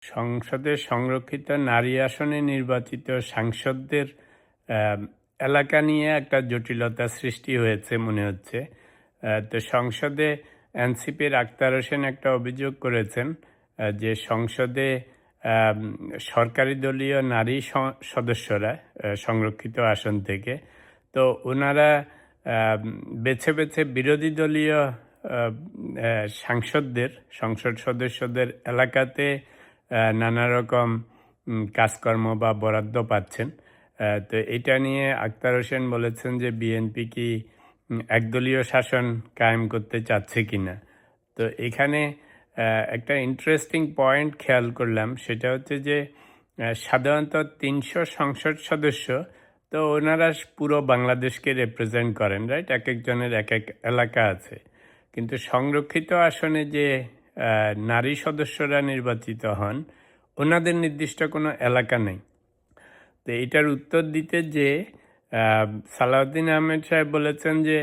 সংসদে সংরক্ষিত নারী আসনে নির্বাচিত সাংসদদের এলাকা নিয়ে একটা জটিলতা সৃষ্টি হয়েছে মনে হচ্ছে। তো সংসদে এনসিপির আক্তার হোসেন একটা অভিযোগ করেছেন যে সংসদে আম, সরকারি দলীয় নারী সদস্যরা সংরক্ষিত আসন থেকে, তো ওনারা বেছে বেছে বিরোধী দলীয় সাংসদদের, সংসদ সদস্যদের এলাকাতে নানা রকম কাজকর্ম বা বরাদ্দ পাচ্ছেন। তো এটা নিয়ে আক্তার হোসেন বলেছেন যে বিএনপি কি একদলীয় শাসন কায়েম করতে চাচ্ছে কিনা। তো এখানে একটা ইন্টারেস্টিং পয়েন্ট খেয়াল করলাম, সেটা হচ্ছে যে সাধারণত 300 সংসদ সদস্য, তো ওনারা পুরো বাংলাদেশকে রিপ্রেজেন্ট করেন, রাইট? এক একজনের এক এক এলাকা আছে। কিন্তু সংরক্ষিত আসনে যে নারী সদস্যরা নির্বাচিত হন, ওনাদের নির্দিষ্ট কোনো এলাকা নেই। তো এটার উত্তর দিতে যে সালাউদ্দিন আহমেদ সাহেব বলেছেন যে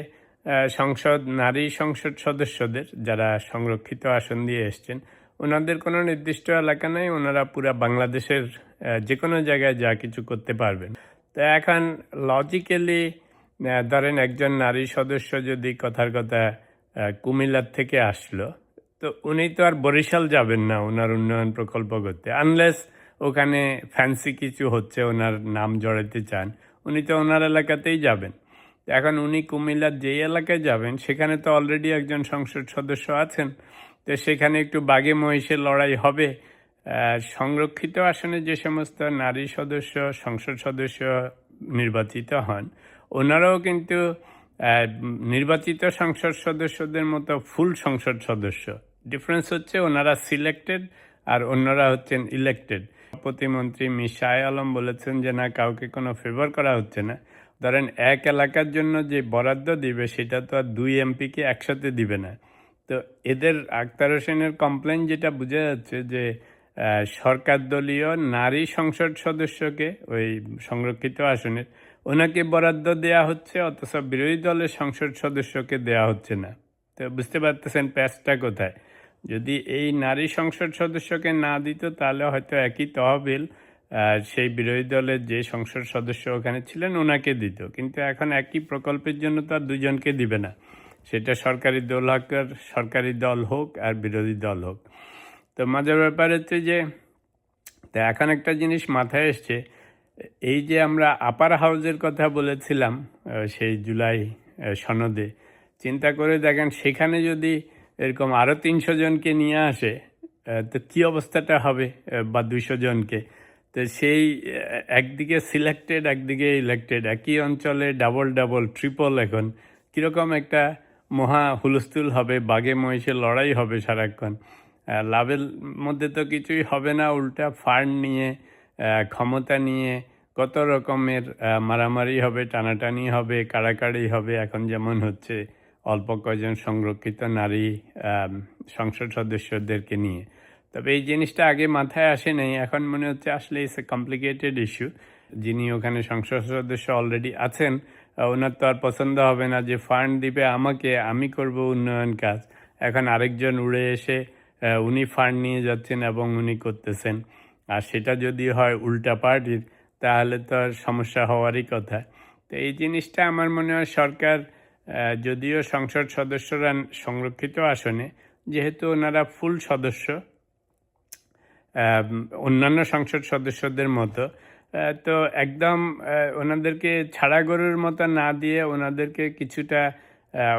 নারী সংসদ সদস্যদের যারা সংরক্ষিত আসন দিয়ে এসছেন, ওনাদের কোনো নির্দিষ্ট এলাকা নেই, ওনারা পুরা বাংলাদেশের যে কোনো জায়গায় যা কিছু করতে পারবেন। তো এখন লজিক্যালি ধরেন একজন নারী সদস্য যদি কথার কথা কুমিল্লার থেকে আসলো, তো উনি তো আর বরিশাল যাবেন না ওনার উন্নয়ন প্রকল্প করতে, আনলেস ওখানে ফ্যান্সি কিছু হচ্ছে ওনার নাম জড়াতে চান, উনি তো ওনার এলাকাতেই যাবেন। এখন উনি কুমিল্লার যেই এলাকায় যাবেন সেখানে তো অলরেডি একজন সংসদ সদস্য আছেন, তো সেখানে একটু বাঘে মহিষের লড়াই হবে। সংরক্ষিত আসনে যে সমস্ত নারী সদস্য, সংসদ সদস্য নির্বাচিত হন, ওনারাও কিন্তু নির্বাচিত সংসদ সদস্যদের মতো ফুল সংসদ সদস্য। ডিফারেন্স হচ্ছে ওনারা সিলেক্টেড আর অন্যরা হচ্ছেন ইলেক্টেড। প্রতিমন্ত্রী মীর শাহ আলম বলেছেন যে না, কাউকে কোনো ফেভার করা হচ্ছে না। ধরেন এক এলাকার জন্য যে বরাদ্দ দিবে সেটা তো আর 2 এমপিকে একসাথে দিবে না। তো এদের আক্তার হোসেনের কমপ্লেন যেটা বোঝা যাচ্ছে যে সরকার দলীয় নারী সংসদ সদস্যকে, ওই সংরক্ষিত আসনের, ওনাকে বরাদ্দ দেয়া হচ্ছে, অথচ বিরোধী দলের সংসদ সদস্যকে দেয়া হচ্ছে না। তো বুঝতে পারতেছেন প্যাচটা কোথায়। যদি এই নারী সংসদ সদস্যকে না দিত তাহলে হয়তো একই তহবিল সেই বিরোধী দলের যে সংসদ সদস্য ওখানে ছিলেন ওনাকে দিত, কিন্তু এখন একই প্রকল্পের জন্য তো আর দুজনকে দিবে না, সেটা সরকারি দল হোক আর বিরোধী দল হোক। তো মজার ব্যাপার হচ্ছে যে তা এখন একটা জিনিস মাথায় এসছে, এই যে আমরা আপার হাউজের কথা বলেছিলাম সেই জুলাই সনদে, চিন্তা করে দেখেন সেখানে যদি এরকম আরও 300 জনকে নিয়ে আসে, তো কী অবস্থাটা হবে, বা 200 জনকে। তো সেই একদিকে সিলেক্টেড একদিকে ইলেক্টেড, একই অঞ্চলে ডাবল ট্রিপল, এখন কীরকম একটা মহা হুলস্থুল হবে, বাঘে মহিষের লড়াই হবে সারাক্ষণ। লাভের মধ্যে তো কিছুই হবে না, উল্টা ফান্ড নিয়ে, ক্ষমতা নিয়ে কত রকমের মারামারি হবে, টানাটানি হবে, কাড়াকাড়ি হবে, এখন যেমন হচ্ছে অল্প কয়েকজন সংরক্ষিত নারী সংসদ সদস্যদেরকে নিয়ে। তবে এই জিনিসটা আগে মাথায় আসে নাই, এখন মনে হচ্ছে আসলে ইটস এ কমপ্লিকেটেড ইস্যু। যিনি ওখানে সংসদ সদস্য অলরেডি আছেন, ওনার তো আর পছন্দ হবে না যে ফান্ড দিবে আমাকে, আমি করব উন্নয়ন কাজ, এখন আরেকজন উড়ে এসে উনি ফান্ড নিয়ে যাচ্ছেন এবং উনি করতেছেন। আর সেটা যদি হয় উল্টা পার্টির, তাহলে তো আর সমস্যা হওয়ারই কথা। তো এই জিনিসটা আমার মনে হয় সরকার, যদিও সংসদ সদস্যরা সংরক্ষিত আসনে, যেহেতু ওনারা ফুল সদস্য অন্যান্য সংসদ সদস্যদের মতো, তো একদম ওনাদেরকে ছাড়া গরুর মতো না দিয়ে ওনাদেরকে কিছুটা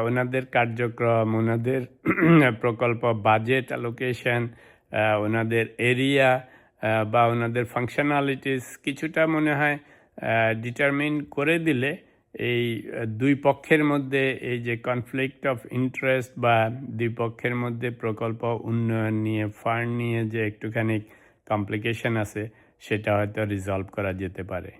ওনাদের কার্যক্রম, ওনাদের প্রকল্প, বাজেট অ্যালোকেশন, ওনাদের এরিয়া বা ওনাদের ফাংশনালিটিস কিছুটা মনে হয় ডিটারমিন করে দিলে এই দুই পক্ষের মধ্যে এই যে কনফ্লিক্ট অফ ইন্টারেস্ট বা দুই পক্ষের মধ্যে প্রকল্প উন্নয়ন নিয়ে, ফান্ড নিয়ে যে একটুখানি কমপ্লিকেশন আছে, সেটা হয়তো রিজলভ করা যেতে পারে।